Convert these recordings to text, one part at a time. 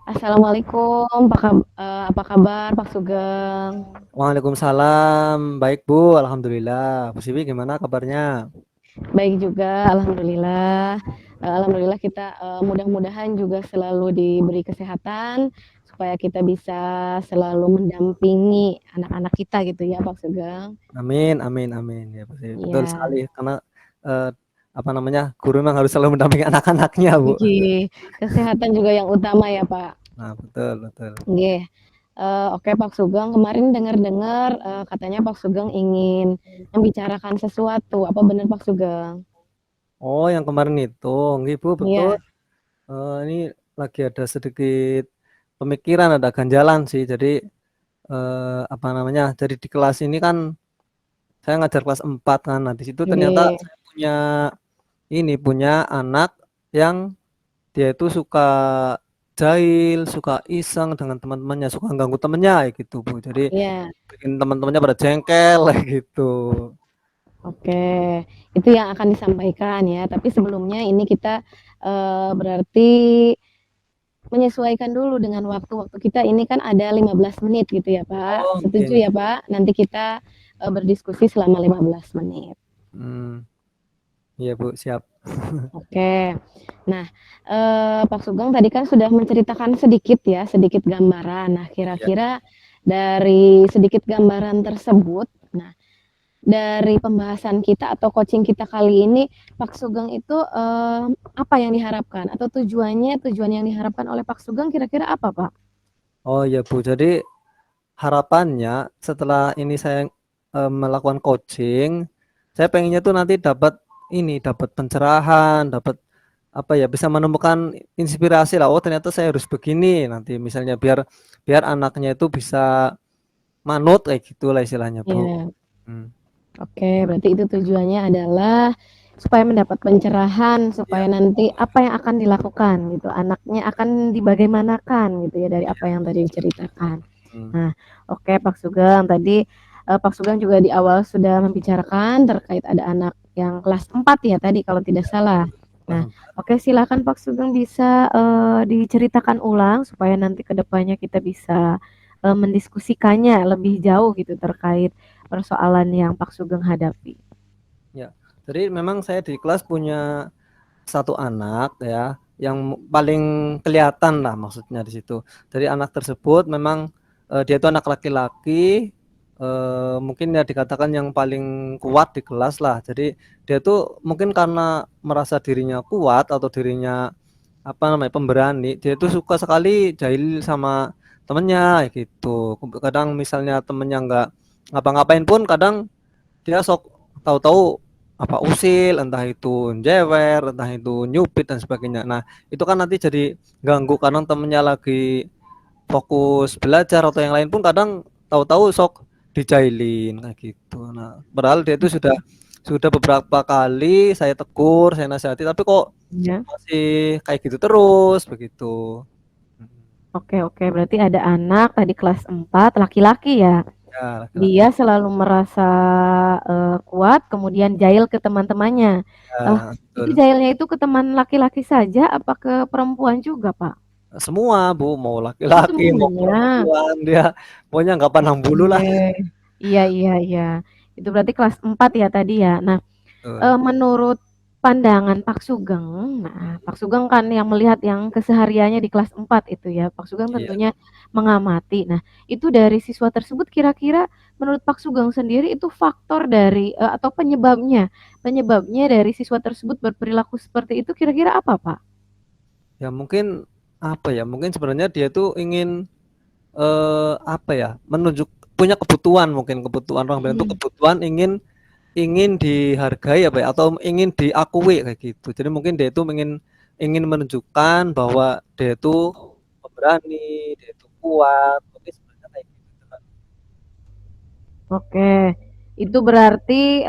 Assalamualaikum, apa kabar Pak Sugeng? Waalaikumsalam, baik Bu, alhamdulillah. Bu Siwi gimana kabarnya? Baik juga, alhamdulillah. Alhamdulillah kita, mudah-mudahan juga selalu diberi kesehatan, supaya kita bisa selalu mendampingi anak-anak kita gitu ya Pak Sugeng. Amin, amin, amin. Ya Bu Siwi, betul Iya, sekali karena eh, apa namanya guru memang harus selalu mendampingi anak-anaknya Bu. nggih, kesehatan juga yang utama ya Pak. Nah betul, betul. Nggih, oke Pak Sugeng, kemarin dengar-dengar, katanya Pak Sugeng ingin membicarakan sesuatu, apa benar Pak Sugeng? Oh yang kemarin itu, nggih Bu, betul. Iya, Ini lagi ada sedikit pemikiran, ada ganjalan sih. Jadi apa namanya? Jadi di kelas ini kan saya ngajar kelas 4 kan. Nah di situ ternyata nggih. saya punya anak yang dia itu suka jahil, suka iseng dengan teman-temannya, suka ganggu temennya kayak gitu, Bu. Jadi Iya, bikin teman-temannya pada jengkel kayak gitu. oke. Itu yang akan disampaikan ya, tapi sebelumnya ini kita, berarti menyesuaikan dulu dengan waktu-waktu kita ini kan ada 15 menit gitu ya, Pak. Oh, Setuju oke. ya, Pak? Nanti kita, berdiskusi selama 15 menit. Hmm, iya Bu, siap. Oke. Nah, Pak Sugeng tadi kan sudah menceritakan sedikit ya, sedikit gambaran. Nah, Iya. kira-kira dari sedikit gambaran tersebut, nah dari pembahasan kita atau coaching kita kali ini, Pak Sugeng itu, apa yang diharapkan atau tujuan yang diharapkan oleh Pak Sugeng kira-kira apa, Pak? Oh iya Bu, jadi harapannya setelah ini saya melakukan coaching, saya pengennya tuh nanti dapat pencerahan, dapat apa ya, bisa menemukan inspirasi lah. Oh ternyata saya harus begini nanti misalnya biar biar anaknya itu bisa manut kayak gitulah istilahnya Bu. Iya, Hmm. oke, berarti itu tujuannya adalah supaya mendapat pencerahan, Iya, supaya nanti apa yang akan dilakukan gitu, anaknya akan dibagaimanakan gitu ya dari apa yang tadi diceritakan. hmm, Nah, oke Pak Sugeng, tadi, Pak Sugeng juga di awal sudah membicarakan terkait ada anak yang kelas 4 ya tadi kalau tidak salah. Nah, paham. oke silakan Pak Sugeng bisa, diceritakan ulang supaya nanti ke depannya kita bisa, mendiskusikannya lebih jauh gitu terkait persoalan yang Pak Sugeng hadapi. Ya, jadi memang saya di kelas punya satu anak ya, yang paling kelihatan lah maksudnya di situ. Jadi anak tersebut memang dia itu anak laki-laki, mungkin ya dikatakan yang paling kuat di kelas lah. Jadi dia tuh mungkin karena merasa dirinya kuat atau dirinya apa namanya pemberani, dia itu suka sekali jahil sama temennya gitu. Kadang misalnya temennya nggak ngapa-ngapain pun kadang dia sok tahu-tahu apa usil, entah itu jewer, entah itu nyupit dan sebagainya. Nah, itu kan nanti jadi ganggu karena temennya lagi fokus belajar atau yang lain pun kadang tahu-tahu sok dijailin kayak gitu. Nah, padahal dia itu sudah beberapa kali saya tegur, saya nasihati, tapi kok Ya. masih kayak gitu terus begitu. Mm. Oke oke, berarti ada anak tadi kelas 4 laki-laki ya? Ya, laki-laki. Dia selalu merasa, kuat kemudian jahil ke teman-temannya. Ya, Itu betul. jahilnya itu ke teman laki-laki saja apa ke perempuan juga, Pak? Semua Bu, mau Oh laki-laki, mau semuanya? perempuan, dia pokoknya nggak pandang bulu lah. Oke. Iya iya iya. Itu berarti kelas 4 ya tadi ya? Nah, Betul. Menurut pandangan Pak Sugeng, nah Pak Sugeng kan yang melihat yang kesehariannya di kelas 4 itu ya, Pak Sugeng Iya. tentunya mengamati. Nah, itu dari siswa tersebut kira-kira menurut Pak Sugeng sendiri itu faktor dari, atau penyebabnya penyebabnya dari siswa tersebut berperilaku seperti itu kira-kira apa, Pak? Ya mungkin apa ya? Mungkin sebenarnya dia tuh ingin apa ya? Menunjuk punya kebutuhan mungkin kebutuhan orang bilang itu Mhm. kebutuhan ingin ingin dihargai apa ya? Atau ingin diakui kayak gitu. Jadi mungkin dia itu ingin ingin menunjukkan bahwa dia itu pemberani, dia itu kuat. Mungkin sebenarnya kayak gitu kan. Oke, itu berarti,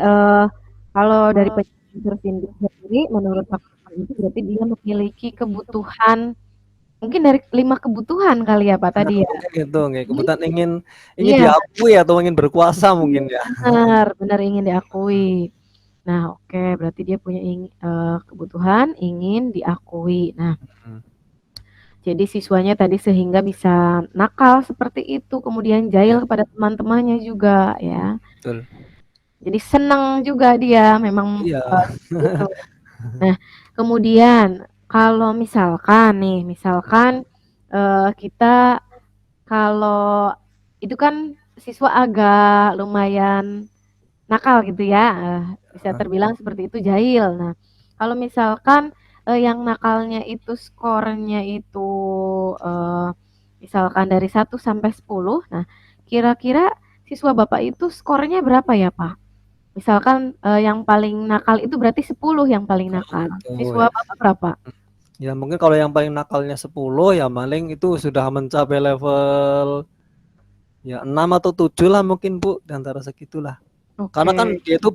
kalau dari penjelasan sendiri menurut Pak Sugeng itu berarti dia memiliki kebutuhan mungkin dari 5 kebutuhan kali ya, Pak, Nah, tadi ya? mungkin itu kayak Mhm. kebutuhan ingin ingin Iya, diakui atau ingin berkuasa mungkin ya. bener bener ingin diakui. Nah, oke, berarti dia punya kebutuhan ingin diakui. Nah, Hmm. Jadi siswanya tadi sehingga bisa nakal seperti itu, kemudian Ya, jahil kepada teman-temannya juga ya. betul. Jadi senang juga dia memang, Iya. seperti itu. Nah, kemudian kalau misalkan nih, misalkan, kita kalau itu kan siswa agak lumayan nakal gitu ya, bisa Heeh. terbilang seperti itu, jahil. Nah, kalau misalkan, yang nakalnya itu skornya itu, eee, misalkan dari 1 sampai 10, nah kira-kira siswa Bapak itu skornya berapa ya, Pak? Misalkan, yang paling nakal itu berarti 10 yang paling Oh nakal. gitu Siswa ya. Bapak berapa? Ya mungkin kalau yang paling nakalnya 10 ya paling itu sudah mencapai level ya 6 atau 7 lah mungkin Bu, di antara segitulah. Karena kan Oke. dia itu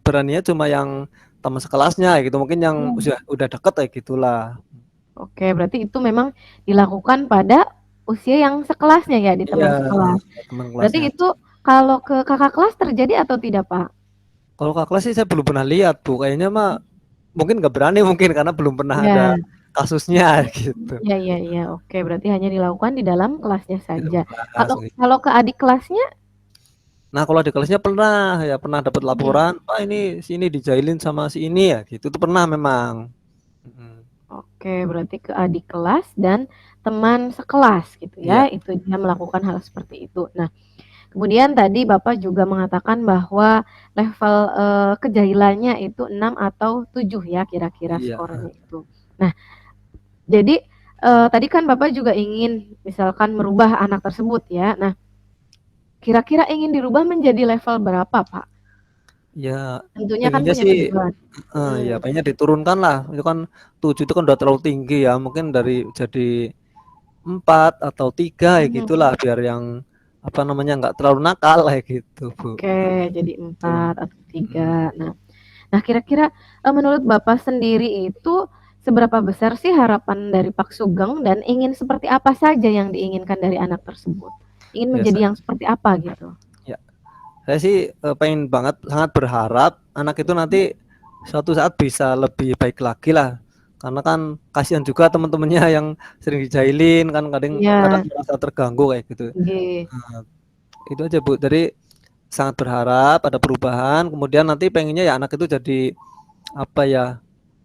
beraninya cuma yang teman sekelasnya gitu, mungkin yang Mmm. udah deket kayak gitulah. Oke, berarti itu memang dilakukan pada usia yang sekelasnya ya, di Iya, teman sekelas. iya teman Berarti kelasnya. itu kalau ke kakak kelas terjadi atau tidak, Pak? Kalau Kak kelas sih saya belum pernah lihat Bu, kayaknya mah mungkin nggak berani mungkin karena belum pernah ada Iya. kasusnya gitu. Iya iya iya, oke, berarti hanya dilakukan di dalam kelasnya Di dalam saja. kelas Kalau gitu. kalau ke adik kelasnya? Nah kalau di kelasnya pernah, ya pernah dapat Mhm. laporan, "Pak ini si ini dijailin sama si ini ya," gitu, itu pernah memang. Mhm. Oke, berarti ke adik kelas dan teman sekelas gitu Iya, ya, itu dia melakukan hal seperti itu. Nah, kemudian tadi Bapak juga mengatakan bahwa level, kejahilannya itu 6 atau 7 ya kira-kira iya, skornya itu. Nah, jadi, tadi kan Bapak juga ingin misalkan merubah anak tersebut ya. Nah, kira-kira ingin dirubah menjadi level berapa, Pak? ya Tentunya kan pengennya punya sih tujuan. ya Mhm. pengennya diturunkan lah, itu kan 7 itu kan udah terlalu tinggi ya, mungkin dari jadi 4 atau 3 ya Mhm. gitulah biar yang, apa namanya, nggak terlalu nakal kayak gitu, Bu. Oke, jadi Betul, 4 atau mhm. 3. Nah kira-kira, menurut Bapak sendiri itu seberapa besar sih harapan dari Pak Sugeng dan ingin seperti apa saja yang diinginkan dari anak tersebut? Ingin Ya menjadi yang seperti apa gitu? ya saya sih, pengen banget sangat berharap anak itu nanti suatu saat bisa lebih baik lagi lah, karena kan kasihan juga temen-temennya yang sering dijailin kan kadang kadang Iya, merasa terganggu kayak gitu. nggih. Nah, itu aja Bu, jadi sangat berharap ada perubahan, kemudian nanti pengennya ya anak itu jadi, apa ya,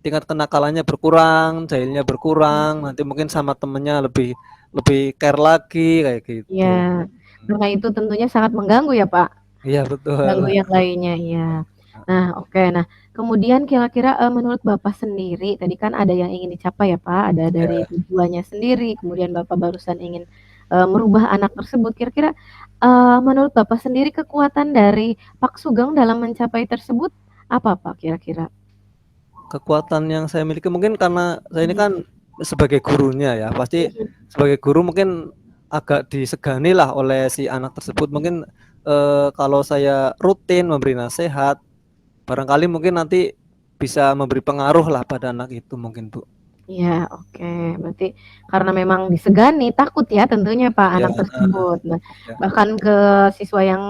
tingkat kenakalannya berkurang, jahilnya berkurang, nanti mungkin sama temennya lebih lebih care lagi kayak Iya, gitu. karena itu tentunya sangat mengganggu ya, Pak, Iya betul. mengganggu yang lainnya, iya. Nah, oke. Nah, kemudian kira-kira, menurut Bapak sendiri, tadi kan ada yang ingin dicapai ya, Pak, ada dari Iya, tujuannya sendiri, kemudian Bapak barusan ingin, merubah anak tersebut. Kira-kira, menurut Bapak sendiri kekuatan dari Pak Sugeng dalam mencapai tersebut apa, Pak, kira-kira? kekuatan yang saya miliki mungkin karena saya ini Mhm. kan sebagai gurunya ya, pasti Mhm. sebagai guru mungkin agak diseganilah oleh si anak tersebut. Mungkin, kalau saya rutin memberi nasihat, barangkali mungkin nanti bisa memberi pengaruh lah pada anak itu mungkin, Bu. Iya, oke. Berarti karena memang disegani, takut ya tentunya Pak, Iya, anak tersebut. Nah, iya. bahkan ke siswa yang,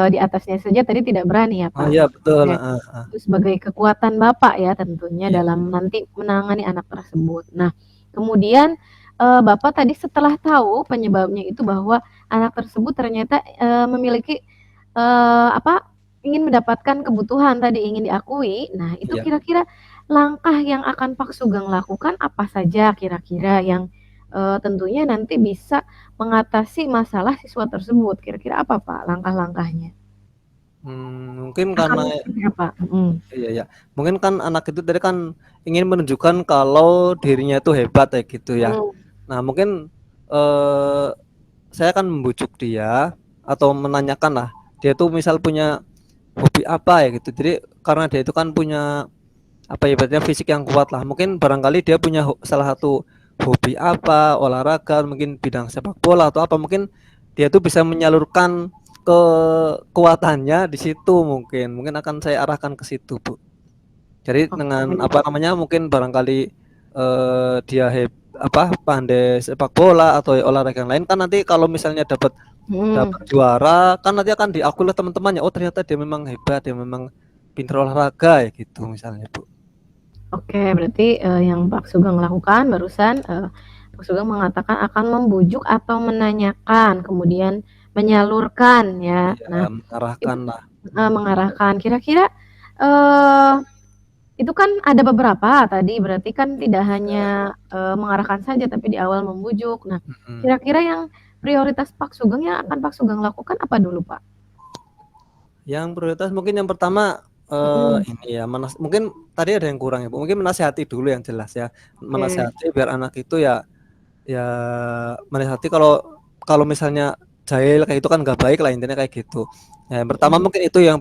di atasnya saja tadi tidak berani ya Oh Pak? iya betul, Oke. heeh heeh. Itu sebagai kekuatan Bapak ya tentunya Iya, dalam nanti menangani anak tersebut. Nah, kemudian, Bapak tadi setelah tahu penyebabnya itu bahwa anak tersebut ternyata, memiliki, apa, ingin mendapatkan kebutuhan tadi, ingin diakui. Nah, itu iya. kira-kira langkah yang akan Pak Sugeng lakukan apa saja kira-kira yang, tentunya nanti bisa mengatasi masalah siswa tersebut, kira-kira apa Pak langkah-langkahnya? Mungkin Akan karena seperti apa? Mhm. iya iya, mungkin kan anak itu tadi kan ingin menunjukkan kalau dirinya itu hebat kayak gitu ya. Mhm. Nah mungkin, eee, saya akan membujuk dia atau menanyakan lah, dia tuh misal punya hobi apa ya gitu. Jadi karena dia itu kan punya apa ya, ibaratnya fisik yang kuat lah, mungkin barangkali dia punya salah satu hobi apa, olahraga, mungkin bidang sepak bola atau apa, mungkin dia tuh bisa menyalurkan kekuatannya di situ mungkin. Mungkin akan saya arahkan ke situ, Bu. Jadi dengan Oke. apa namanya, mungkin barangkali, dia apa, pandai sepak bola atau olahraga yang lain kan nanti kalau misalnya dapat Mhm. dapat juara, kan nanti akan diakui oleh teman-temannya, "Oh ternyata dia memang hebat, dia memang pintar olahraga," ya gitu misalnya, Bu. Oke, berarti, yang Pak Sugeng lakukan barusan, Pak Sugeng mengatakan akan membujuk atau menanyakan, kemudian menyalurkan ya. Iya, Nah, itu mengarahkanlah. mengarahkan. Kira-kira, eee, itu kan ada beberapa tadi, berarti kan tidak Iya, hanya, mengarahkan saja, tapi di awal membujuk. Nah, mhm. kira-kira yang prioritas Pak Sugeng yang akan Pak Sugeng lakukan apa dulu, Pak? Yang prioritas mungkin yang pertama, Mhm, ini ya mungkin tadi ada yang kurang ya, Bu, mungkin menasihati dulu yang jelas ya. oke, Menasihati biar anak itu ya ya menasihati kalau kalau misalnya jahil kayak itu kan nggak baik lah intinya kayak gitu. Nah, yang pertama mhm, mungkin itu yang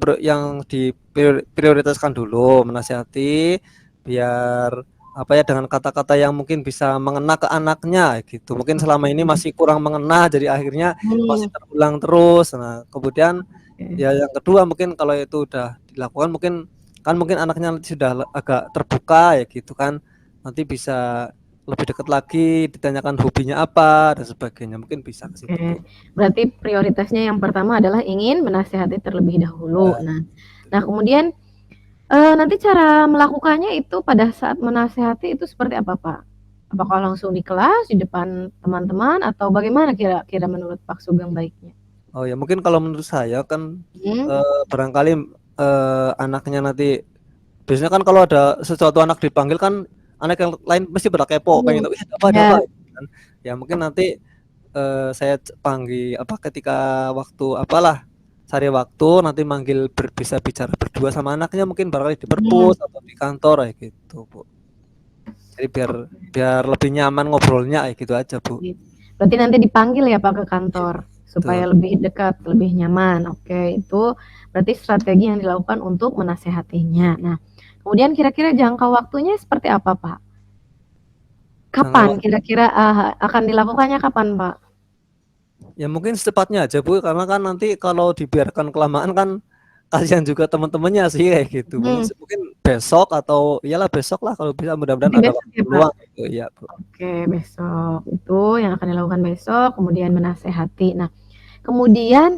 prioritaskan dulu, menasihati biar apa ya, dengan kata-kata yang mungkin bisa mengena ke anaknya gitu. Mungkin selama ini oke, masih kurang mengena jadi akhirnya masih mmm, terulang terus. Nah, kemudian oke, ya yang kedua mungkin kalau itu udah dilakukan mungkin kan mungkin anaknya nanti sudah agak terbuka ya gitu kan, nanti bisa lebih dekat lagi, ditanyakan hobinya apa dan sebagainya, mungkin bisa ke situ, Bu. oke. Berarti prioritasnya yang pertama adalah ingin menasehati terlebih dahulu. Ya, Nah, kemudian, nanti cara melakukannya itu pada saat menasehati itu seperti apa, Pak? Apakah langsung di kelas, di depan teman-teman, atau bagaimana kira-kira menurut Pak Sugeng baiknya? oh ya mungkin kalau menurut saya kan, Mhm, barangkali, anaknya nanti biasanya kan kalau ada sesuatu anak dipanggil kan, anak yang lain mesti pada kepo, pengen mhm, tahu, "Ih, ada iya, apa?" Gitu kan. Ya mungkin nanti, saya panggil apa, ketika waktu apalah, cari waktu nanti manggil bisa bicara berdua sama anaknya mungkin barangkali di mhm, perpus atau di kantor kayak gitu, Bu. Jadi biar biar lebih nyaman ngobrolnya kayak gitu aja, Bu. gitu. Berarti nanti dipanggil ya, Pak, ke Iya, kantor supaya betul. lebih dekat, lebih nyaman. Oke, itu berarti strategi yang dilakukan untuk menasehatinya. Nah, kemudian kira-kira jangka waktunya seperti apa, Pak? Jangka Kapan wak kira-kira, akan dilakukannya kapan, Pak? Ya mungkin secepatnya aja, Bu, karena kan nanti kalau dibiarkan kelamaan kan kasihan juga teman-temannya sih kayak gitu. Mungkin Mhm, mungkin besok atau iyalah besok lah kalau bisa mudah-mudahan berarti ada besok waktu ya, Pak? luang gitu, iya, Bu. Oke, besok. Itu yang akan dilakukan besok, kemudian menasehati. Nah, kemudian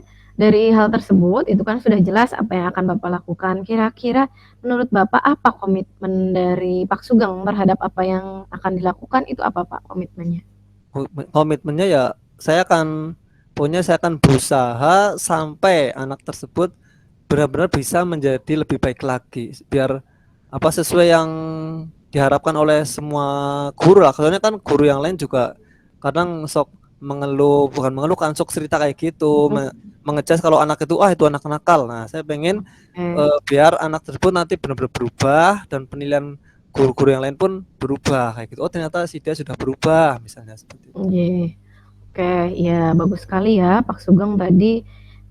dari hal tersebut, itu kan sudah jelas apa yang akan Bapak lakukan. Kira-kira menurut Bapak apa komitmen dari Pak Sugeng terhadap apa yang akan dilakukan itu apa, Pak, komitmennya? Komitmennya ya saya akan berusaha sampai anak tersebut benar-benar bisa menjadi lebih baik lagi, biar apa, sesuai yang diharapkan oleh semua guru lah. Soalnya kan guru yang lain juga kadang sok mengeluh, bukan mengeluh kan, sok cerita kayak gitu, Mhm, menge-judge kalau anak itu, "Ah, itu anak nakal." Nah, saya pengen, oke. biar anak tersebut nanti benar-benar berubah dan penilaian guru-guru yang lain pun berubah kayak gitu. "Oh, ternyata si dia sudah berubah," misalnya seperti itu. Nggih. Oke, ya bagus sekali ya Pak Sugeng tadi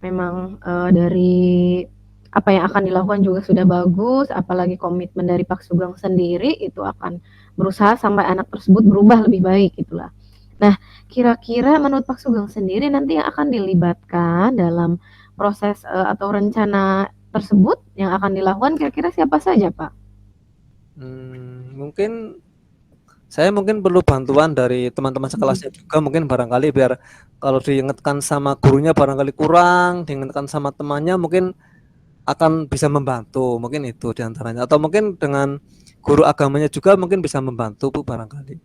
memang, dari apa yang akan dilakukan juga sudah bagus, apalagi komitmen dari Pak Sugeng sendiri itu akan berusaha sampai anak tersebut berubah lebih baik gitulah. Nah, kira-kira menurut Pak Sugeng sendiri nanti yang akan dilibatkan dalam proses, atau rencana tersebut yang akan dilakukan kira-kira siapa saja, Pak? Mungkin saya mungkin perlu bantuan dari teman-teman Mhm, sekelasnya juga mungkin barangkali biar kalau diingatkan sama gurunya barangkali kurang, diingatkan sama temannya mungkin akan bisa membantu, mungkin itu di antaranya. Atau mungkin dengan guru agamanya juga mungkin bisa membantu, Bu, barangkali.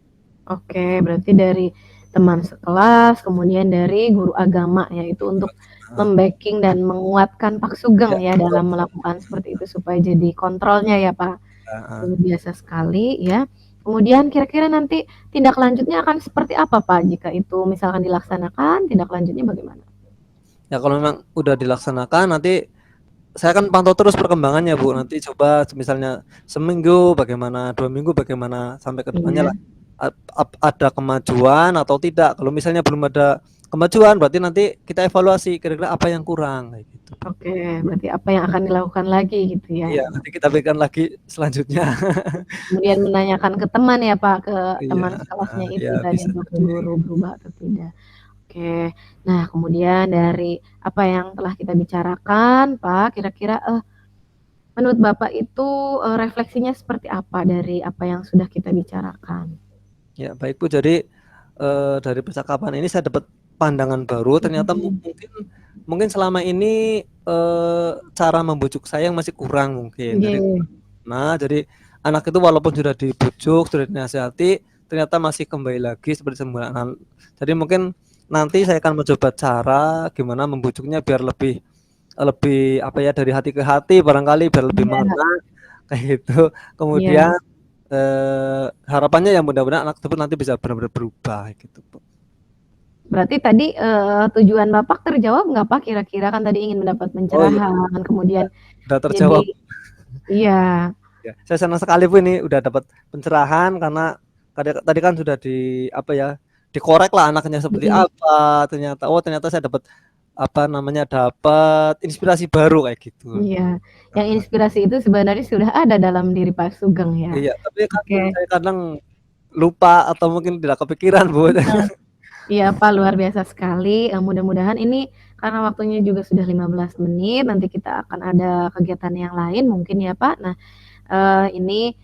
oke berarti dari teman sekelas, kemudian dari guru agama ya, itu untuk Heeh. mem-backing dan menguatkan Pak Sugeng Iya, ya betul dalam betul. melakukan seperti itu supaya jadi kontrolnya ya, Pak. Heeh. Luar biasa sekali ya. Kemudian kira-kira nanti tindak lanjutnya akan seperti apa, Pak, jika itu misalkan dilaksanakan, tindak lanjutnya bagaimana? Ya kalau memang udah dilaksanakan nanti saya akan pantau terus perkembangannya, Bu. Nanti coba misalnya seminggu bagaimana, 2 minggu bagaimana, sampai ke depannya Iya, lah, ada kemajuan atau tidak. Kalau misalnya belum ada kemajuan, berarti nanti kita evaluasi kira-kira apa yang kurang, kayak gitu, Bu. oke, berarti apa yang akan dilakukan lagi gitu ya. Iya, nanti kita berikan lagi selanjutnya. Kemudian menanyakan ke teman ya, Pak, ke Iya, teman heeh, sekelasnya iya itu tadi bisa atau ke jadi. guru berubah atau tidak. Oke. Nah, kemudian dari apa yang telah kita bicarakan, Pak, kira-kira, menurut Bapak itu, refleksinya seperti apa dari apa yang sudah kita bicarakan? Ya baik, Bu, jadi, dari percakapan ini saya dapat pandangan baru ternyata Mhm. mungkin mungkin selama ini, cara membujuk saya yang masih kurang mungkin. Nggih, Jadi anak itu walaupun sudah dibujuk, sudah dinasihati, ternyata masih kembali lagi seperti semula. Nah, jadi mungkin nanti saya akan mencoba cara gimana membujuknya biar lebih lebih apa ya, dari hati ke hati barangkali biar lebih Iya mengena kayak gitu. iya. Kemudian, harapannya ya mudah-mudahan anak tersebut nanti bisa benar-benar berubah gitu, Bu. Berarti tadi, tujuan Bapak terjawab nggak, Pak, kira-kira? Kan tadi ingin mendapat Oh iya, pencerahan, kemudian udah jadi terjawab. iya Ya, saya senang sekali Bu ini udah dapat pencerahan karena tadi kan sudah di apa ya, dikorek lah anaknya seperti mhm, apa, ternyata oh ternyata saya dapat apa namanya, dapat inspirasi baru kayak gitu. iya. Yang Heeh, inspirasi itu sebenarnya sudah ada dalam diri Pak Sugeng ya. iya, tapi kan Oke. saya kadang lupa atau mungkin tidak kepikiran Bu. Heeh. Iya, Pak, luar biasa sekali, mudah-mudahan ini karena waktunya juga sudah 15 menit, nanti kita akan ada kegiatan yang lain mungkin ya, Pak. Nah, ini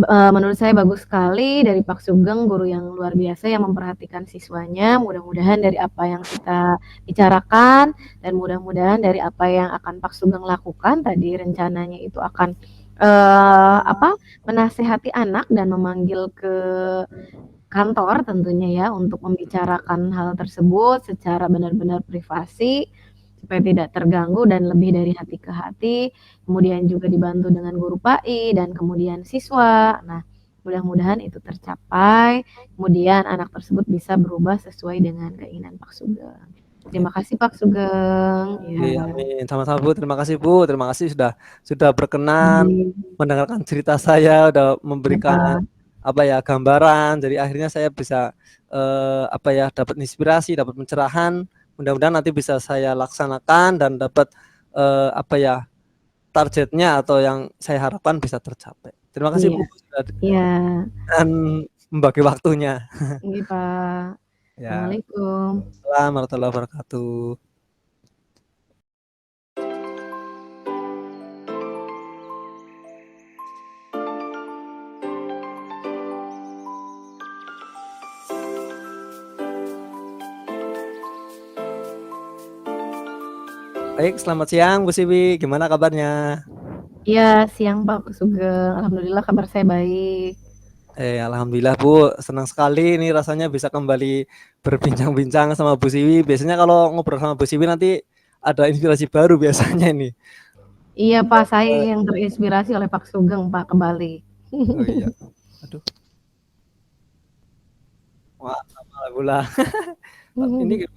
menurut saya bagus sekali dari Pak Sugeng, guru yang luar biasa yang memperhatikan siswanya. Mudah-mudahan dari apa yang kita bicarakan dan mudah-mudahan dari apa yang akan Pak Sugeng lakukan tadi rencananya itu akan apa, menasehati anak dan memanggil ke kantor tentunya ya untuk membicarakan hal tersebut secara benar-benar privasi supaya tidak terganggu dan lebih dari hati ke hati, kemudian juga dibantu dengan guru PAI dan kemudian siswa. Nah, mudah-mudahan itu tercapai, kemudian anak tersebut bisa berubah sesuai dengan keinginan Pak Sugeng. Terima kasih Pak Sugeng, Oke, ya. amin. Sama-sama Bu, terima kasih Bu, terima kasih sudah berkenan Baik, mendengarkan cerita saya, udah ya memberikan Pak. apa ya, gambaran. Jadi akhirnya saya bisa, apa ya, dapat inspirasi, dapat pencerahan. Mudah-mudahan nanti bisa saya laksanakan dan dapat, apa ya, targetnya atau yang saya harapkan bisa tercapai. Terima kasih Iya Bu, sudah iya. dan membagi waktunya. Iya Pak. Ya, Assalamualaikum. Waalaikumsalam warahmatullahi wabarakatuh. Baik, selamat siang Bu Siwi, gimana kabarnya? Iya, siang Pak Sugeng. Alhamdulillah kabar saya baik. Alhamdulillah Bu, senang sekali nih rasanya bisa kembali berbincang-bincang sama Bu Siwi. Biasanya kalau ngobrol sama Bu Siwi nanti ada inspirasi baru biasanya ini. Iya Pak, saya Eee, yang terinspirasi oleh Pak Sugeng Pak kembali. oh iya, aduh, maaf alhamdulillah. Ini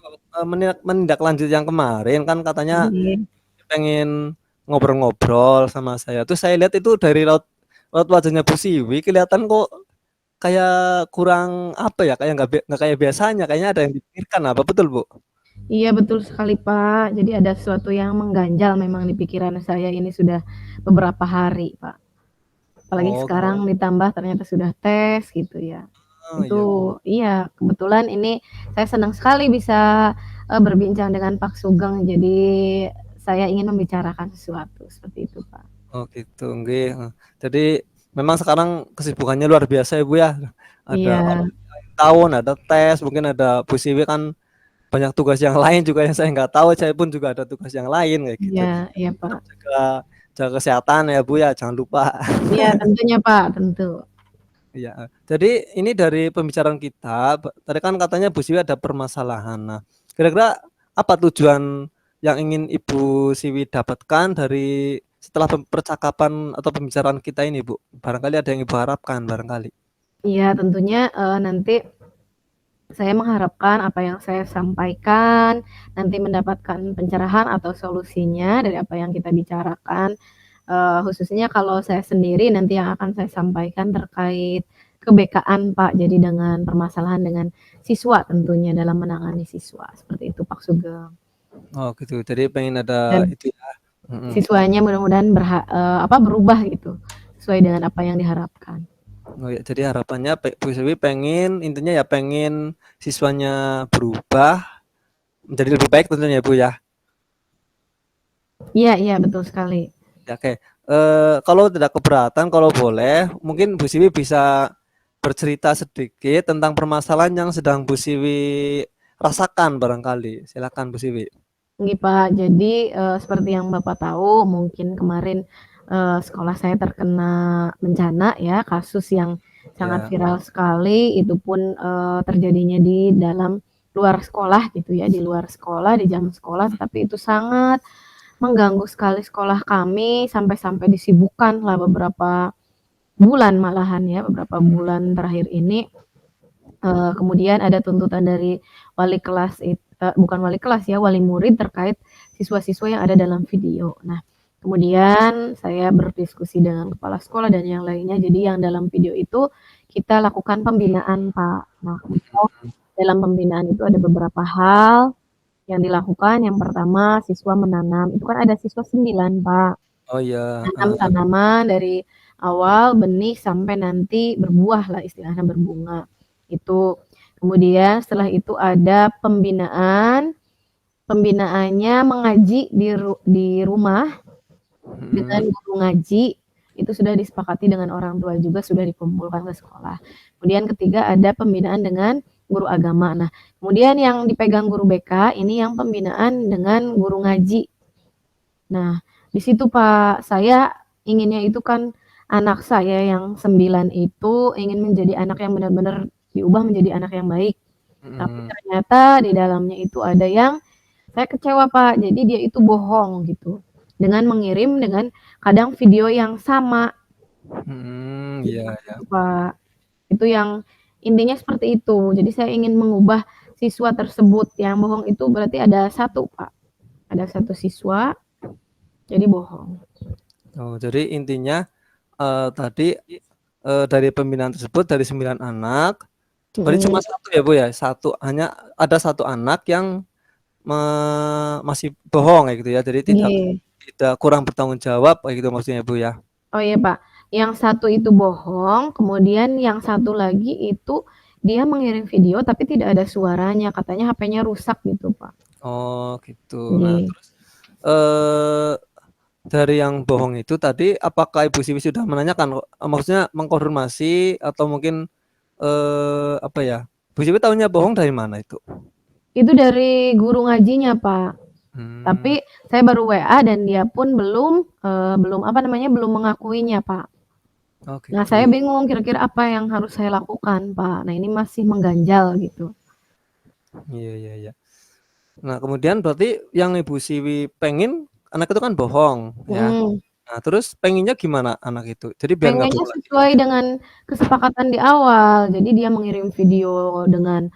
menindaklanjut yang kemarin kan katanya Iya pengen ngobrol-ngobrol sama saya, terus saya lihat itu dari raut raut wajahnya Bu Siwi kelihatan kok kayak kurang apa ya, kayak nggak kayak biasanya, kayaknya ada yang dipikirkan, apa betul Bu? iya betul sekali Pak. Jadi ada sesuatu yang mengganjal memang di pikiran saya ini sudah beberapa hari Pak. Apalagi Oh, sekarang ditambah ternyata sudah tes gitu ya. oh Itu iya. iya, kebetulan ini saya senang sekali bisa, berbincang dengan Pak Sugeng. Jadi saya ingin membicarakan sesuatu, seperti itu Pak. Oh gitu, nggih, heeh. Jadi memang sekarang kesibukannya luar biasa ya, Bu, ya. Ada Iya apalagi akhir tahun, ada tes, mungkin ada Bu Siwi kan banyak tugas yang lain juga yang saya nggak tahu, saya pun juga ada tugas yang lain kayak gitu. iya iya Tetap Pak. jaga jaga kesehatan ya, Bu, ya, jangan lupa. Iya tentunya Pak, tentu. Iya, jadi ini dari pembicaraan kita, tadi kan katanya Bu Siwi ada permasalahan. Nah, kira-kira apa tujuan yang ingin Ibu Siwi dapatkan dari setelah percakapan atau pembicaraan kita ini, Bu? Barangkali ada yang Ibu harapkan barangkali. Iya tentunya, nanti saya mengharapkan apa yang saya sampaikan nanti mendapatkan pencerahan atau solusinya dari apa yang kita bicarakan, khususnya kalau saya sendiri nanti yang akan saya sampaikan terkait kebekaan Pak, jadi dengan permasalahan dengan siswa tentunya dalam menangani siswa, seperti itu Pak Sugeng. Oh gitu, jadi pengen ada Dan itu ya, mhm. siswanya mudah-mudahan apa, berubah gitu, sesuai dengan apa yang diharapkan. Oh ya, jadi harapannya Bu Siwi pengen intinya ya pengen siswanya berubah menjadi lebih baik tentunya ya, Bu, ya? Iya iya, betul sekali. Ya, oke, kalau tidak keberatan, kalau boleh, mungkin Bu Siwi bisa bercerita sedikit tentang permasalahan yang sedang Bu Siwi rasakan barangkali. Silakan Bu Siwi. Nggih, Pak. Jadi, seperti yang Bapak tahu mungkin kemarin, sekolah saya terkena bencana ya, kasus yang sangat Ya. viral sekali, itu pun, terjadinya di dalam luar sekolah gitu ya, di luar sekolah, di jam sekolah, tapi itu sangat mengganggu sekali sekolah kami, sampai-sampai disibukkanlah beberapa bulan malahan ya, beberapa bulan terakhir ini. Kemudian ada tuntutan dari wali kelas bukan wali kelas ya, wali murid terkait siswa-siswa yang ada dalam video. Nah, kemudian saya berdiskusi dengan kepala sekolah dan yang lainnya, jadi yang dalam video itu kita lakukan pembinaan, Pak. Nah, kemudian dalam pembinaan itu ada beberapa hal yang dilakukan. Yang pertama, siswa menanam, itu kan ada siswa 9, Pak. Oh iya, Nanam tanaman dari awal benih sampai nanti berbuah lah istilahnya, berbunga. Itu. Kemudian setelah itu ada pembinaan, pembinaannya mengaji di rumah dengan guru ngaji, itu sudah disepakati dengan orang tua juga, sudah dikumpulkan ke sekolah. Kemudian ketiga ada pembinaan dengan guru agama. Nah, kemudian yang dipegang guru BK ini yang pembinaan dengan guru ngaji. Nah, di situ Pak, saya inginnya itu kan anak saya yang 9 itu ingin menjadi anak yang benar-benar diubah menjadi anak yang baik. Tapi ternyata di dalamnya itu ada yang saya kecewa Pak, jadi dia itu bohong gitu. Dengan mengirim dengan kadang video yang sama. Iya Seperti ya. itu Pak. Itu yang intinya seperti itu. Jadi saya ingin mengubah siswa tersebut. Yang bohong itu berarti ada 1 Pak. Ada 1 siswa, jadi bohong. Oh, jadi intinya, tadi, dari pembinaan tersebut dari 9 anak, berarti cuma 1 ya, Bu, ya? Hanya ada 1 anak yang masih bohong kayak gitu ya, jadi tidak Iya. tidak kurang bertanggung jawab kayak gitu maksudnya, Bu, ya? Oh iya, Pak. Yang 1 itu bohong, kemudian yang 1 lagi itu dia mengirim video tapi tidak ada suaranya, katanya HP-nya rusak gitu, Pak. Oh, gitu. Nah, Iya. terus, eee, dari yang bohong itu tadi apakah Ibu Siwi sudah menanyakan, maksudnya mengkonfirmasi atau mungkin, apa ya, Bu Siwi tahunya bohong dari mana itu? Itu dari guru ngajinya, Pak. Mmm. Tapi saya baru WA dan dia pun belum apa namanya, belum mengakuinya, Pak. Oh, Nah, saya gitu. bingung kira-kira apa yang harus saya lakukan, Pak. Nah, ini masih mengganjal gitu. Iya iya iya. Nah, kemudian berarti yang Ibu Siwi pengen anak itu kan bohong ya. Mhm. Nah, terus pengennya gimana anak itu? Jadi biar nggak Pengennya bohong lagi? sesuai dengan kesepakatan di awal. Jadi dia mengirim video dengan,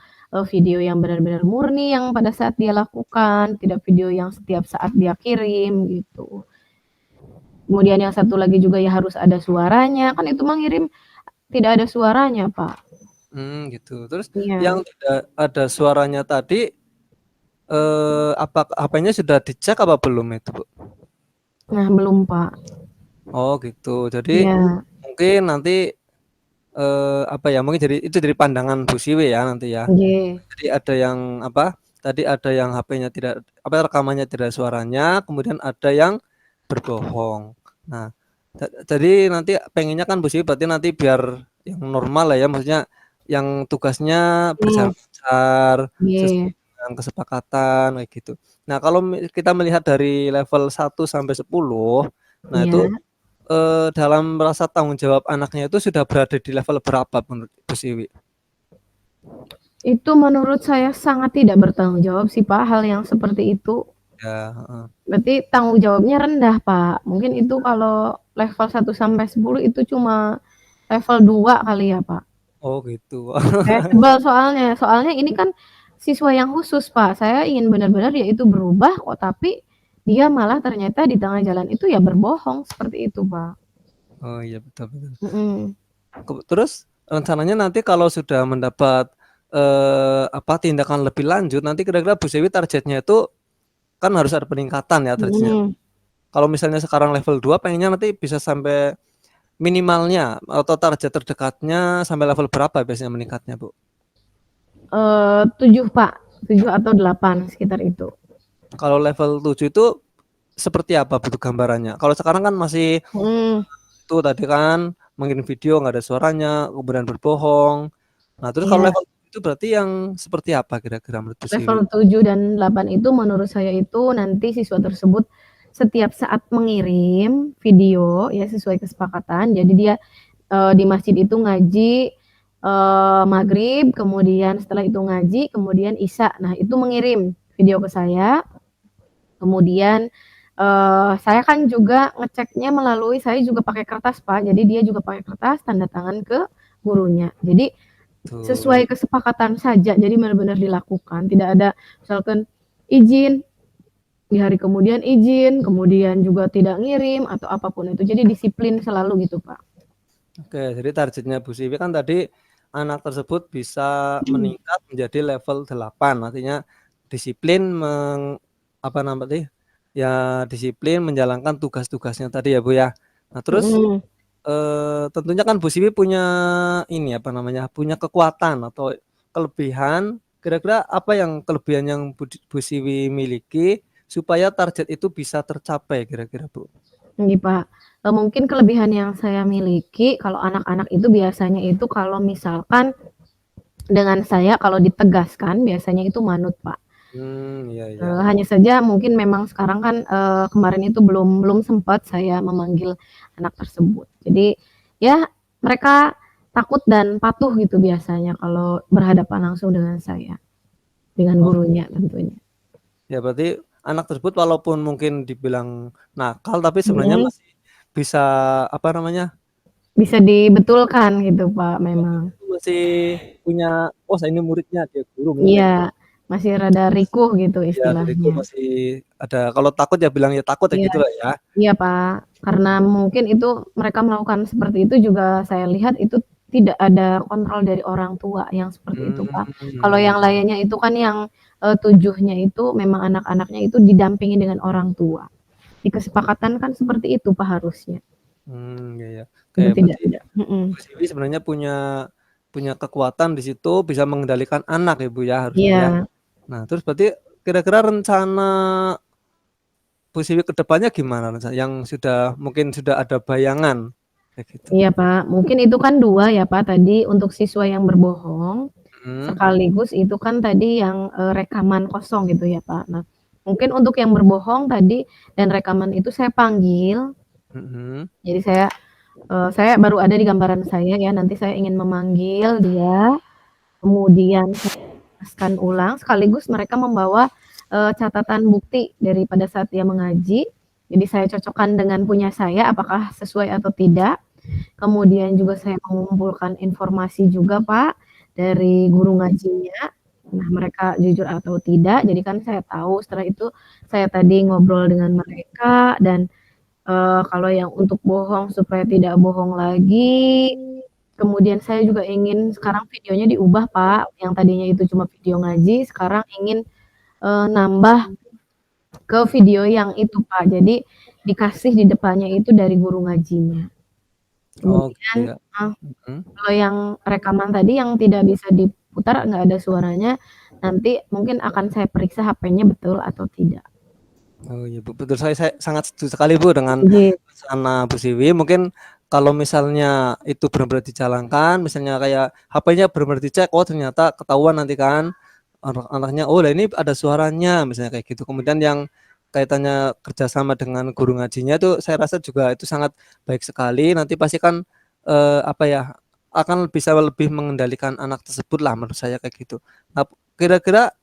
video yang benar-benar murni yang pada saat dia lakukan, tidak video yang setiap saat dia kirim, gitu. Kemudian yang satu lagi juga ya harus ada suaranya, kan itu mah ngirim tidak ada suaranya, Pak. Gitu. Terus yang Iya. tidak ada suaranya tadi, HP-nya sudah dicek apa belum itu, Bu? Nah, belum, Pak. Oh, gitu. Jadi Iya. mungkin nanti, apa ya, mungkin itu dari pandangan Bu Siwi ya nanti ya. Nggih. Jadi ada yang apa, tadi ada yang HP-nya tidak apa, rekamannya tidak ada suaranya, kemudian ada yang berbohong. Nah, jadi nanti pengennya kan Bu Siwi berarti nanti biar yang normal lah ya, maksudnya yang tugasnya berjalan Mhm. lancar, sesuai Nggih. dengan kesepakatan kayak gitu. Nah, kalau kita melihat dari level 1 sampai 10, nah itu, Iya. dalam rasa tanggung jawab anaknya itu sudah berada di level berapa menurut Bu Siwi? Itu menurut saya sangat tidak bertanggung jawab sih, Pak, hal yang seperti itu. Ya, heeh. Berarti tanggung jawabnya rendah, Pak. Mungkin itu kalau level 1 sampai 10 itu cuma level 2 kali ya, Pak. Oh, gitu. Saya sebel soalnya ini kan siswa yang khusus, Pak. Saya ingin benar-benar dia itu berubah kok, tapi dia malah ternyata di tengah jalan itu ya berbohong, seperti itu, Pak. Oh, iya, betul betul. Mhm. Terus rencananya nanti kalau sudah mendapat, apa, tindakan lebih lanjut, nanti kira-kira Bu Siwi targetnya itu kan harus ada peningkatan ya targetnya. Mhm. Kalau misalnya sekarang level 2 pengennya nanti bisa sampai minimalnya atau target terdekatnya sampai level berapa biasanya meningkatnya, Bu? 7, Pak, 7 atau 8 sekitar itu. Kalau level 7 itu seperti apa bentuk gambarannya? Kalau sekarang kan masih Mhm. itu tadi kan mengirim video nggak ada suaranya, kemudian berbohong. Nah, terus kalau Iya. level itu berarti yang seperti apa kira-kira menurut Bu Siwi? Level 7 dan 8 itu menurut saya itu nanti siswa tersebut setiap saat mengirim video ya sesuai kesepakatan, jadi dia di masjid itu ngaji, maghrib, kemudian setelah itu ngaji, kemudian isya. Nah, itu mengirim video ke saya. Kemudian, saya kan juga ngeceknya melalui saya juga pakai kertas, Pak. Jadi dia juga pakai kertas, tanda tangan ke gurunya. Jadi Betul. sesuai kesepakatan saja, jadi benar-benar dilakukan. Tidak ada misalkan izin, di hari kemudian izin, kemudian juga tidak ngirim atau apapun itu. Jadi disiplin selalu gitu, Pak. Oke, jadi targetnya Bu Siwi kan tadi anak tersebut bisa meningkat menjadi level 8, artinya disiplin apa namanya, ya disiplin menjalankan tugas-tugasnya tadi ya, Bu, ya. Nah, terus, Mhm. tentunya kan Bu Siwi punya ini, apa namanya, punya kekuatan atau kelebihan, kira-kira apa yang kelebihan yang Bu Siwi miliki supaya target itu bisa tercapai kira-kira, Bu? Ini Pak, mungkin kelebihan yang saya miliki kalau anak-anak itu biasanya itu kalau misalkan dengan saya kalau ditegaskan biasanya itu manut, Pak. Iya iya. Hanya saja mungkin memang sekarang kan, kemarin itu belum belum sempat saya memanggil anak tersebut. Jadi, ya mereka takut dan patuh gitu biasanya kalau berhadapan langsung dengan saya, dengan Oh, gurunya tentunya. ya berarti anak tersebut walaupun mungkin dibilang nakal, tapi sebenarnya Mhm, masih bisa, apa namanya, bisa dibetulkan gitu, Pak, memang. masih punya, "Oh saya ini muridnya, dia guru," mungkin Iya, kayak gitu. masih rada rikuh gitu Iya, diriku istilahnya. masih ada, kalau takut ya bilang ya takut ya Iya. gitulah ya. Iya, Pak, karena mungkin itu mereka melakukan seperti itu juga saya lihat itu tidak ada kontrol dari orang tua yang seperti itu, Pak. Kalau Iya. yang lainnya itu kan yang, tujuhnya itu memang anak-anaknya itu didampingi dengan orang tua. Di kesepakatan kan seperti itu, Pak, harusnya. Iya iya. Oke, Itu tidak berarti tidak Bu mhm, Siwi sebenarnya punya punya kekuatan di situ, bisa mengendalikan anak ya, Bu, ya, harusnya ya. iya. Nah, terus berarti kira-kira rencana Bu Siwi ke depannya gimana yang sudah mungkin sudah ada bayangan kayak gitu? Iya, Pak, mungkin itu kan 2 ya, Pak, tadi untuk siswa yang berbohong, Mhm, sekaligus itu kan tadi yang, rekaman kosong gitu ya, Pak. Nah, mungkin untuk yang berbohong tadi dan rekaman itu saya panggil, mhm. jadi saya baru ada di gambaran saya ya, nanti saya ingin memanggil dia, kemudian saya jelaskan ulang sekaligus mereka membawa, catatan bukti dari pada saat dia mengaji. Jadi saya cocokkan dengan punya saya apakah sesuai atau tidak. Kemudian juga saya mengumpulkan informasi juga, Pak, dari guru ngajinya. Nah, mereka jujur atau tidak, jadi kan saya tahu, setelah itu saya tadi ngobrol dengan mereka dan, kalau yang untuk bohong supaya tidak bohong lagi, kemudian saya juga ingin sekarang videonya diubah, Pak, yang tadinya itu cuma video ngaji, sekarang ingin, nambah ke video yang itu, Pak. Jadi dikasih di depannya itu dari guru ngajinya. Oh gitu Kemudian ya. heeh. Mhm. Kalau yang rekaman tadi yang tidak bisa diputar, nggak ada suaranya, nanti mungkin akan saya periksa HP-nya betul atau tidak. Oh iya, Bu, betul, saya sangat setuju sekali, Bu, dengan Nggih, rencana Bu Siwi. Mungkin kalau misalnya itu benar-benar dijalankan, misalnya kayak HP-nya benar-benar dicek, oh ternyata ketahuan nanti kan anak-anaknya, oh lah ini ada suaranya, misalnya kayak gitu. Kemudian yang kaitannya kerjasama dengan guru ngajinya itu saya rasa juga itu sangat baik sekali. Nanti pasti kan, apa ya, akan bisa lebih mengendalikan anak tersebut lah menurut saya kayak gitu. Nah, kira-kira,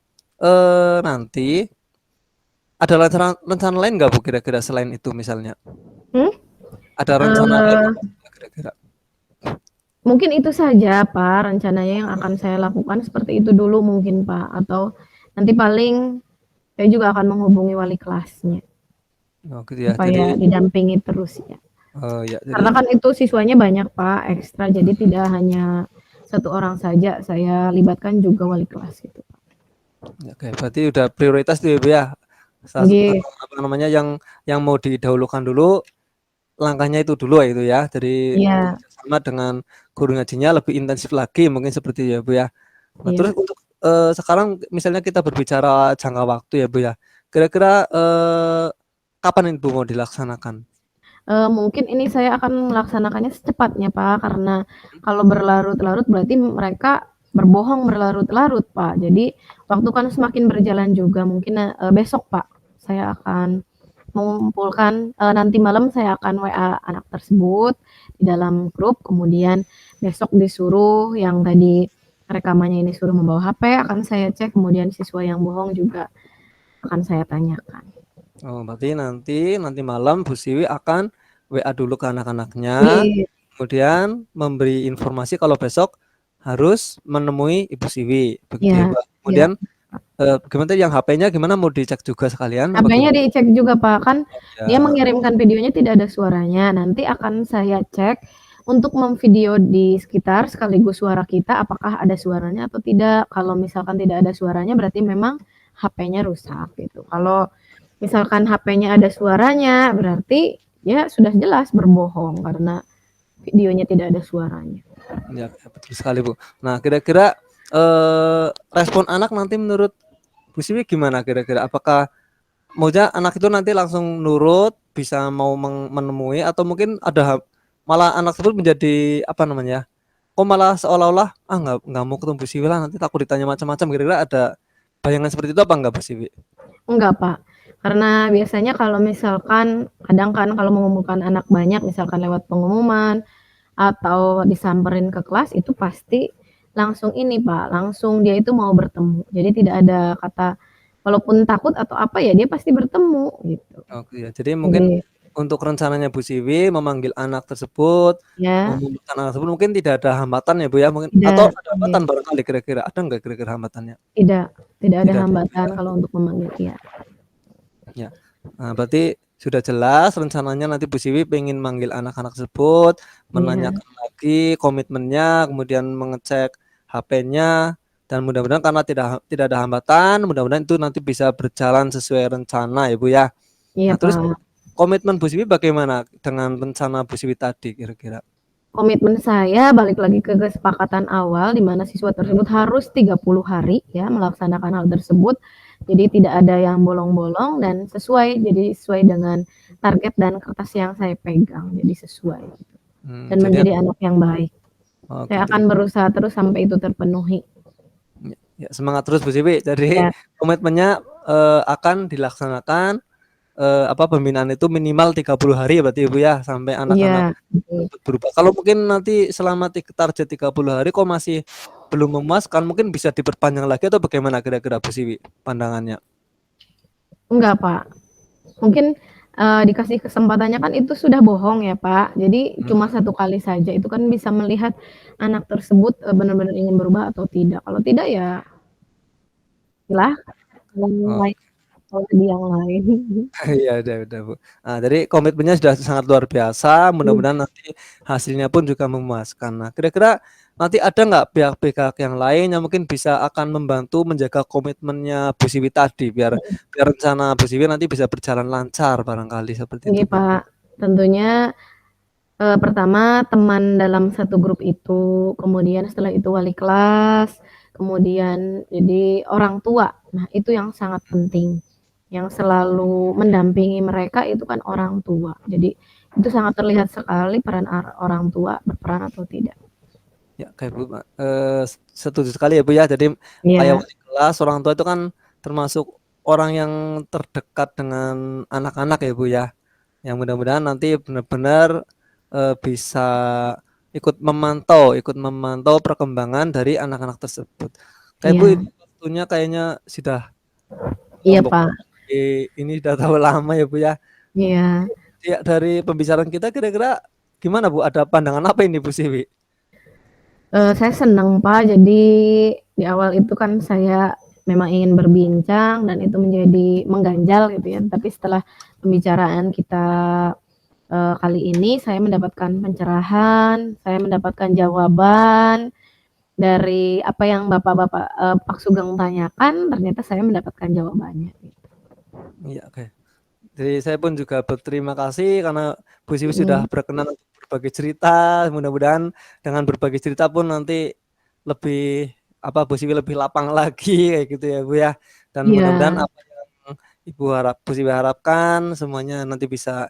nanti ada rencana rencana lain nggak, Bu, kira-kira selain itu misalnya? hmm? Ada rencana lain Eee, nggak kira-kira? Mungkin itu saja, Pak, rencananya yang akan saya lakukan seperti itu dulu mungkin, Pak, atau nanti paling saya juga akan menghubungi wali kelasnya, Oh gitu ya. Jadi, supaya didampingi terus ya. oh ya, jadi Karena kan itu siswanya banyak, Pak, ekstra, jadi tidak hanya 1 orang saja, saya libatkan juga wali kelas gitu, Pak. oke, berarti udah prioritas tuh ya, Bu, ya. Nggih, Apa namanya, yang mau didahulukan dulu, langkahnya itu dulu ya itu ya. Jadi iya kerjasama dengan guru ngajinya lebih intensif lagi mungkin seperti itu ya, Bu, ya. Nah terus iya. untuk, sekarang misalnya kita berbicara jangka waktu ya, Bu, ya. Kira-kira, kapan itu mau dilaksanakan? Mungkin ini saya akan melaksanakannya secepatnya, Pak, karena kalau berlarut-larut berarti mereka berbohong berlarut-larut, Pak. Jadi waktu kan semakin berjalan juga mungkin, besok, Pak, saya akan mengumpulkan, nanti malam saya akan WA anak tersebut di dalam grup, kemudian besok disuruh yang tadi rekamannya ini suruh membawa HP, akan saya cek, kemudian siswa yang bohong juga akan saya tanyakan. Oh, berarti nanti malam Bu Siwi akan WA dulu ke anak-anaknya, Iya. kemudian memberi informasi kalau besok harus menemui Ibu Siwi, begitu ya, Iya Bu? iya. Kemudian, gimana tadi yang HP-nya gimana, mau dicek juga sekalian apa HP-nya gimana? dicek juga, Pak, kan dia Ya. mengirimkan videonya tidak ada suaranya, nanti akan saya cek untuk memvideo di sekitar sekaligus suara kita apakah ada suaranya atau tidak. Kalau misalkan tidak ada suaranya berarti memang HP-nya rusak gitu. Kalau misalkan HP-nya ada suaranya berarti ya sudah jelas berbohong karena videonya tidak ada suaranya. Ya, betul sekali, Bu. Nah, kira-kira, respon anak nanti menurut Bu Siwi gimana kira-kira? Apakah maksudnya anak itu nanti langsung nurut, bisa mau menemui atau mungkin ada malah anak tersebut menjadi apa namanya, kok malah seolah-olah, "Ah, nggak mau ketemu Bu Siwi lah, nanti takut ditanya macam-macam." Kira-kira ada bayangan seperti itu apa enggak, Bu Siwi? Enggak, Pak. Karena biasanya kalau misalkan kadang kan kalau mengumpulkan anak banyak misalkan lewat pengumuman atau disamperin ke kelas itu pasti langsung ini, Pak, langsung dia itu mau bertemu. Jadi tidak ada kata walaupun takut atau apa ya dia pasti bertemu gitu. Oke ya, jadi mungkin Jadi untuk rencananya Bu Siwi memanggil anak tersebut, ya mengumpulkan anak tersebut mungkin tidak ada hambatan ya, Bu, ya, mungkin atau tidak ada iya, hambatan barangkali kira-kira, ada nggak kira-kira hambatannya? tidak tidak ada Tidak ada, Bu, hambatan ya? kalau untuk memanggil iya. Ya. Nah, berarti sudah jelas rencananya nanti Bu Siwi pengen manggil anak-anak tersebut, Iya menanyakan lagi komitmennya, kemudian mengecek HP-nya, dan mudah-mudahan karena tidak ada hambatan, mudah-mudahan itu nanti bisa berjalan sesuai rencana ya, Bu, ya. iya, Nah, terus Pak. komitmen Bu Siwi bagaimana dengan rencana Bu Siwi tadi kira-kira? Komitmen saya balik lagi ke kesepakatan awal di mana siswa Hmm. tersebut harus 30 hari ya melaksanakan hal tersebut. Jadi tidak ada yang bolong-bolong dan sesuai, jadi sesuai dengan target dan kertas yang saya pegang, jadi sesuai dan Jadi menjadi anak yang baik. oh Saya gitu. akan berusaha terus sampai itu terpenuhi. Ya, semangat terus Bu Siwi. Jadi Ya, komitmennya, akan dilaksanakan, apa, pembinaan itu minimal 30 hari ya berarti Ibu ya, sampai anak-anak iya, betul. tersebut berubah. Kalau mungkin nanti selama target 30 hari kok masih belum memuaskan, mungkin bisa diperpanjang lagi atau bagaimana kira-kira Bu Siwi pandangannya? Enggak, Pak. Mungkin, dikasih kesempatannya kan itu sudah bohong ya, Pak. Jadi Mhm. cuma satu kali saja, itu kan bisa melihat anak tersebut, benar-benar ingin berubah atau tidak. Kalau tidak ya silahkan, kalau yang Oh, lain kalau di yang lain. iya udah, Bu. Nah, jadi komitmennya sudah sangat luar biasa, Iya mudah-mudahan nanti hasilnya pun juga memuaskan. Nah, kira-kira nanti ada nggak pihak-pihak yang lain yang mungkin bisa akan membantu menjaga komitmennya Bu Siwi tadi, biar biar rencana Bu Siwi nanti bisa berjalan lancar barangkali seperti itu, iya, Bu? Pak. Tentunya, pertama teman dalam satu grup itu, kemudian setelah itu wali kelas, kemudian jadi orang tua. Nah, itu yang sangat penting. Yang selalu mendampingi mereka itu kan orang tua. Jadi itu sangat terlihat sekali peran orang tua berperan atau tidak. Ya, kayak Bu, setuju sekali ya, Bu, ya. Jadi kayak Iya wali kelas, orang tua itu kan termasuk orang yang terdekat dengan anak-anak ya, Bu, ya. Yang mudah-mudahan nanti benar-benar, bisa ikut memantau perkembangan dari anak-anak tersebut. Kayak Bu, iya ini waktunya kayaknya sudah iya, lombok Pak. ini sudah terlalu lama ya, Bu, ya. Iya, Ya, dari pembicaraan kita kira-kira gimana, Bu? Ada pandangan apa ini, Bu Siwi? saya senang, Pak. Jadi di awal itu kan saya memang ingin berbincang dan itu menjadi mengganjal gitu ya, tapi setelah pembicaraan kita, kali ini saya mendapatkan pencerahan, saya mendapatkan jawaban dari apa yang Bapak-bapak, Pak Sugeng tanyakan, ternyata saya mendapatkan jawabannya gitu. Iya, oke. Jadi saya pun juga berterima kasih karena Bu Siwi sudah Mhm, berkenan untuk berbagi cerita. Mudah-mudahan dengan berbagi cerita pun nanti lebih apa Bu Siwi lebih lapang lagi kayak gitu ya, Bu, ya. Dan mudah-mudahan iya apa yang Bu Siwi harapkan semuanya nanti bisa,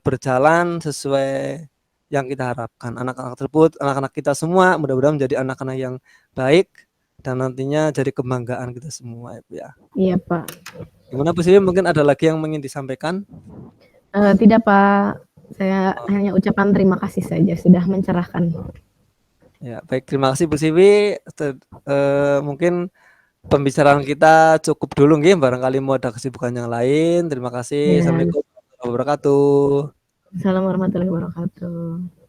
berjalan sesuai yang kita harapkan. Anak-anak tersebut, anak-anak kita semua mudah-mudahan menjadi anak-anak yang baik dan nantinya jadi kebanggaan kita semua ya, Bu, ya. iya, Pak. Gimana Bu Siwi, mungkin ada lagi yang ingin disampaikan? Tidak Pak, saya Oh, hanya ucapan terima kasih saja sudah mencerahkan. ya baik, terima kasih Bu Siwi. Mungkin pembicaraan kita cukup dulu nggih, barangkali mau ada kesibukan yang lain. Terima kasih. Ya, Assalamualaikum warahmatullahi wabarakatuh. assalamualaikum warahmatullahi wabarakatuh.